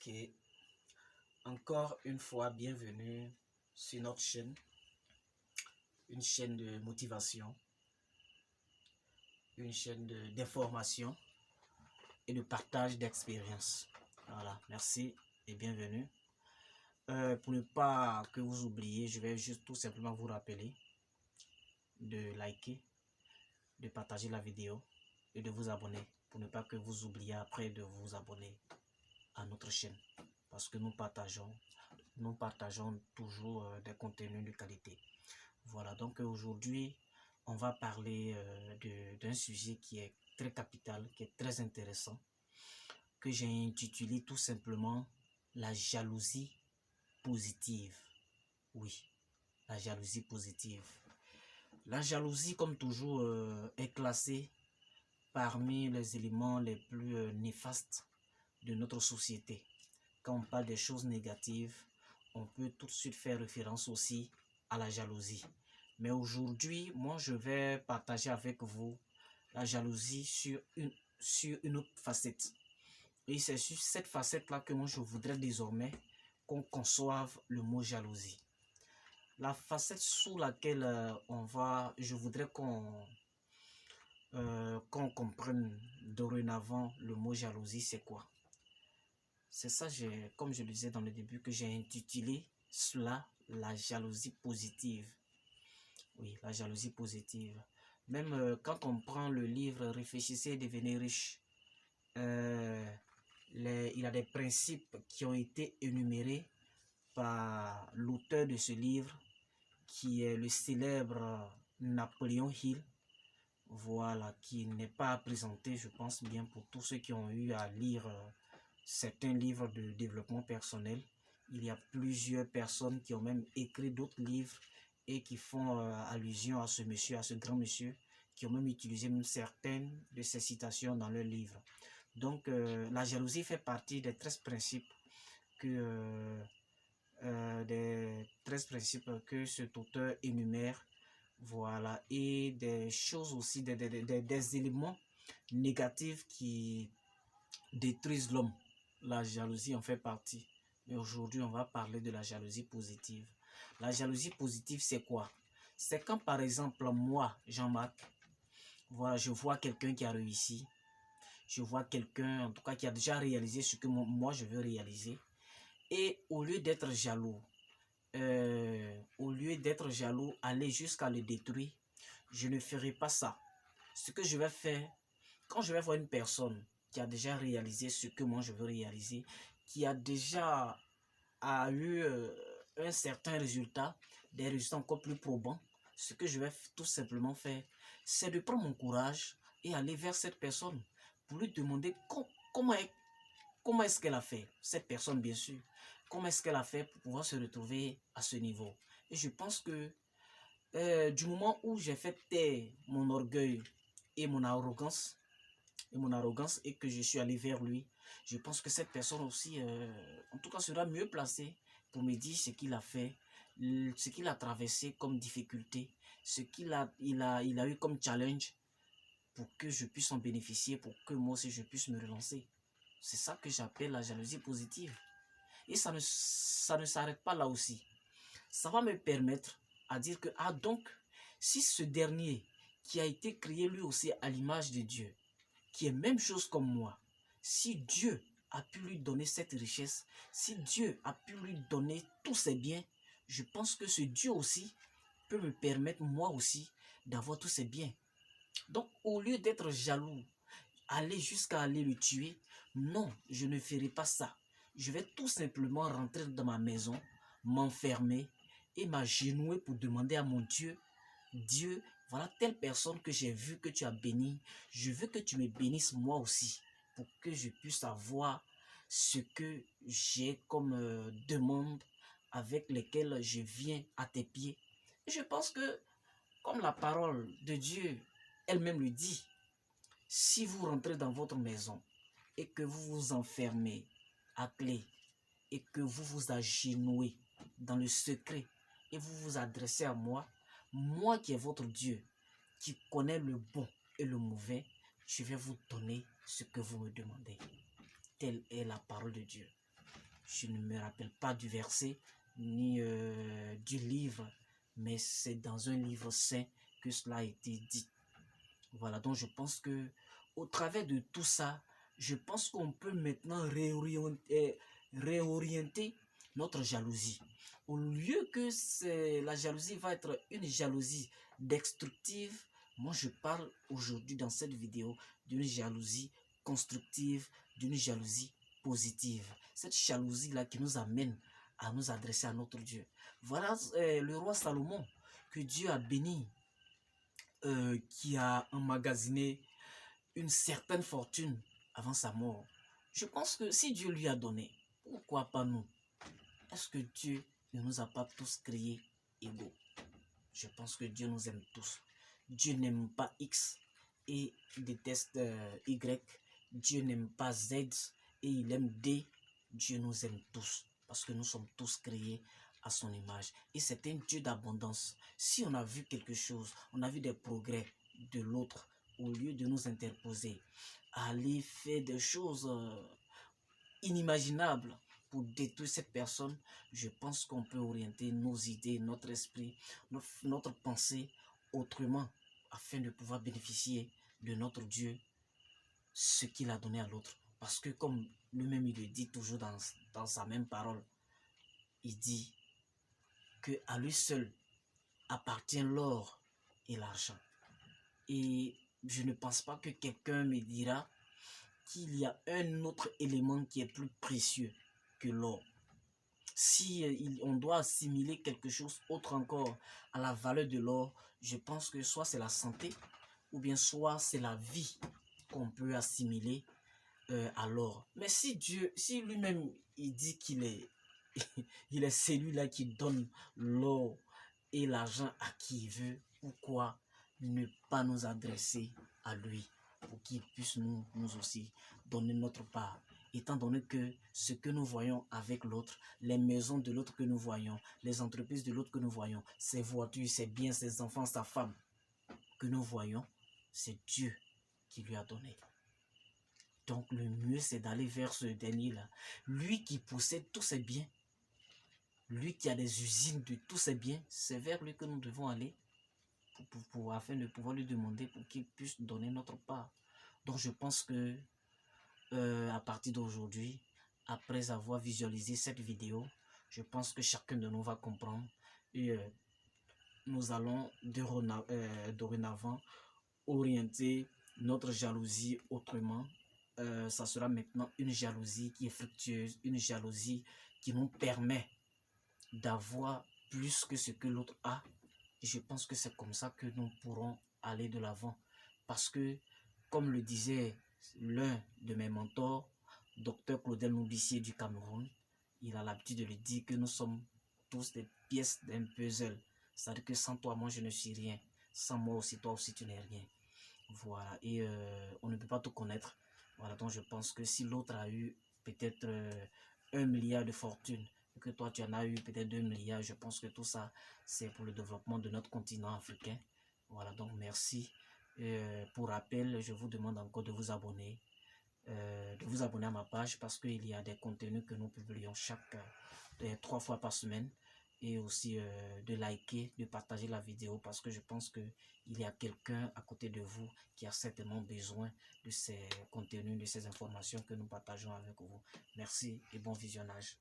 Ok, encore une fois, bienvenue sur notre chaîne, une chaîne de motivation, une chaîne d'information et de partage d'expériences. Voilà, merci et bienvenue. Pour ne pas que vous oubliez, je vais juste tout simplement vous rappeler de liker, de partager la vidéo et de vous abonner pour ne pas que vous oubliez après de vous abonner à notre chaîne parce que nous partageons toujours des contenus de qualité. Voilà, donc aujourd'hui, on va parler d'un sujet qui est très capital, qui est très intéressant, que j'ai intitulé tout simplement la jalousie positive. Oui, la jalousie positive. La jalousie, comme toujours, est classée parmi les éléments les plus néfastes de notre société. Quand on parle des choses négatives, on peut tout de suite faire référence aussi à la jalousie. Mais aujourd'hui, moi, je vais partager avec vous la jalousie sur une autre facette. Et c'est sur cette facette-là que moi, je voudrais désormais qu'on conçoive le mot jalousie. La facette sous laquelle je voudrais qu'on comprenne dorénavant le mot jalousie, c'est quoi? C'est ça, comme je le disais dans le début, que j'ai intitulé cela la jalousie positive. Oui, la jalousie positive. Même quand on prend le livre Réfléchissez et devenez riche, il y a des principes qui ont été énumérés par l'auteur de ce livre, qui est le célèbre Napoléon Hill. Voilà, qui n'est pas à présenter, je pense bien, pour tous ceux qui ont eu à lire certains livres de développement personnel. Il y a plusieurs personnes qui ont même écrit d'autres livres et qui font allusion à ce monsieur, à ce grand monsieur, qui ont même utilisé certaines de ces citations dans leurs livres. Donc, la jalousie fait partie des 13 principes que cet auteur énumère. Voilà, et des choses aussi, des éléments négatifs qui détruisent l'homme. La jalousie en fait partie. Mais aujourd'hui, on va parler de la jalousie positive. La jalousie positive, c'est quoi? C'est quand, par exemple, moi, Jean-Marc, voilà, je vois quelqu'un qui a réussi. Je vois quelqu'un, en tout cas, qui a déjà réalisé ce que moi, je veux réaliser. Et au lieu d'être jaloux, aller jusqu'à le détruire, je ne ferai pas ça. Ce que je vais faire, quand je vais voir une personne qui a déjà réalisé ce que moi je veux réaliser, qui a déjà eu un certain résultat, des résultats encore plus probants, ce que je vais tout simplement faire, c'est de prendre mon courage et aller vers cette personne pour lui demander comment est-ce qu'elle a fait, cette personne bien sûr, comment est-ce qu'elle a fait pour pouvoir se retrouver à ce niveau. Et je pense que du moment où j'ai fait taire mon orgueil et mon arrogance, et que je suis allé vers lui, je pense que cette personne aussi, en tout cas, sera mieux placée pour me dire ce qu'il a fait, ce qu'il a traversé comme difficulté, ce il a eu comme challenge pour que je puisse en bénéficier, pour que moi aussi je puisse me relancer. C'est ça que j'appelle la jalousie positive. Et ça ne s'arrête pas là aussi. Ça va me permettre à dire que, ah donc, si ce dernier qui a été créé lui aussi à l'image de Dieu, qui est même chose comme moi, si Dieu a pu lui donner cette richesse, si Dieu a pu lui donner tous ses biens, je pense que ce Dieu aussi peut me permettre moi aussi d'avoir tous ses biens. Donc au lieu d'être jaloux, aller jusqu'à aller le tuer, non, je ne ferai pas ça. Je vais tout simplement rentrer dans ma maison, m'enfermer et m'agenouiller pour demander à mon Dieu, Dieu, voilà telle personne que j'ai vue, que tu as bénie. Je veux que tu me bénisses moi aussi pour que je puisse avoir ce que j'ai comme demande avec lesquelles je viens à tes pieds. Et je pense que, comme la parole de Dieu elle-même le dit, si vous rentrez dans votre maison et que vous vous enfermez à clé et que vous vous agenouillez dans le secret et vous vous adressez à moi, moi qui est votre Dieu, qui connais le bon et le mauvais, je vais vous donner ce que vous me demandez. Telle est la parole de Dieu. Je ne me rappelle pas du verset ni du livre, mais c'est dans un livre saint que cela a été dit. Voilà, donc je pense que au travers de tout ça, je pense qu'on peut maintenant réorienter notre jalousie. Au lieu que la jalousie va être une jalousie destructive, moi je parle aujourd'hui dans cette vidéo d'une jalousie constructive, d'une jalousie positive. Cette jalousie-là qui nous amène à nous adresser à notre Dieu. Voilà le roi Salomon que Dieu a béni, qui a emmagasiné une certaine fortune avant sa mort. Je pense que si Dieu lui a donné, pourquoi pas nous? Est-ce que Dieu ne nous a pas tous créés égaux? Je pense que Dieu nous aime tous. Dieu n'aime pas X et déteste Y. Dieu n'aime pas Z et il aime D. Dieu nous aime tous parce que nous sommes tous créés à son image. Et c'est un Dieu d'abondance. Si on a vu quelque chose, on a vu des progrès de l'autre, au lieu de nous interposer, aller faire des choses inimaginables pour détruire cette personne, je pense qu'on peut orienter nos idées, notre esprit, notre pensée autrement afin de pouvoir bénéficier de notre Dieu, ce qu'il a donné à l'autre. Parce que comme lui-même il le dit toujours dans sa même parole, il dit que à lui seul appartient l'or et l'argent. Et je ne pense pas que quelqu'un me dira qu'il y a un autre élément qui est plus précieux que l'or. Si on doit assimiler quelque chose autre encore à la valeur de l'or, je pense que soit c'est la santé ou bien soit c'est la vie qu'on peut assimiler à l'or. Mais si Dieu, si lui-même il dit qu'il est, il est celui-là qui donne l'or et l'argent à qui il veut, pourquoi ne pas nous adresser à lui pour qu'il puisse nous aussi donner notre part, étant donné que ce que nous voyons avec l'autre, les maisons de l'autre que nous voyons, les entreprises de l'autre que nous voyons, ses voitures, ses biens, ses enfants, sa femme que nous voyons, c'est Dieu qui lui a donné. Donc le mieux c'est d'aller vers ce dernier-là, lui qui possède tous ses biens, lui qui a des usines de tous ses biens, c'est vers lui que nous devons aller afin de pouvoir lui demander pour qu'il puisse donner notre part. Donc je pense que à partir d'aujourd'hui, après avoir visualisé cette vidéo, je pense que chacun de nous va comprendre et nous allons dorénavant orienter notre jalousie autrement. Ça sera maintenant une jalousie qui est fructueuse, une jalousie qui nous permet d'avoir plus que ce que l'autre a. Et je pense que c'est comme ça que nous pourrons aller de l'avant. Parce que, comme le disait l'un de mes mentors, Dr Claudel Noubissier du Cameroun, il a l'habitude de le dire que nous sommes tous des pièces d'un puzzle. C'est-à-dire que sans toi, moi, je ne suis rien. Sans moi aussi, toi aussi, tu n'es rien. Voilà. Et on ne peut pas tout connaître. Voilà. Donc, je pense que si l'autre a eu peut-être 1 milliard de fortune, que toi, tu en as eu peut-être 2 milliards, je pense que tout ça, c'est pour le développement de notre continent africain. Voilà. Donc, merci. Pour rappel, je vous demande encore de vous abonner. À ma page parce qu'il y a des contenus que nous publions chaque 3 fois par semaine et aussi de liker, de partager la vidéo parce que je pense que il y a quelqu'un à côté de vous qui a certainement besoin de ces contenus, de ces informations que nous partageons avec vous. Merci et bon visionnage.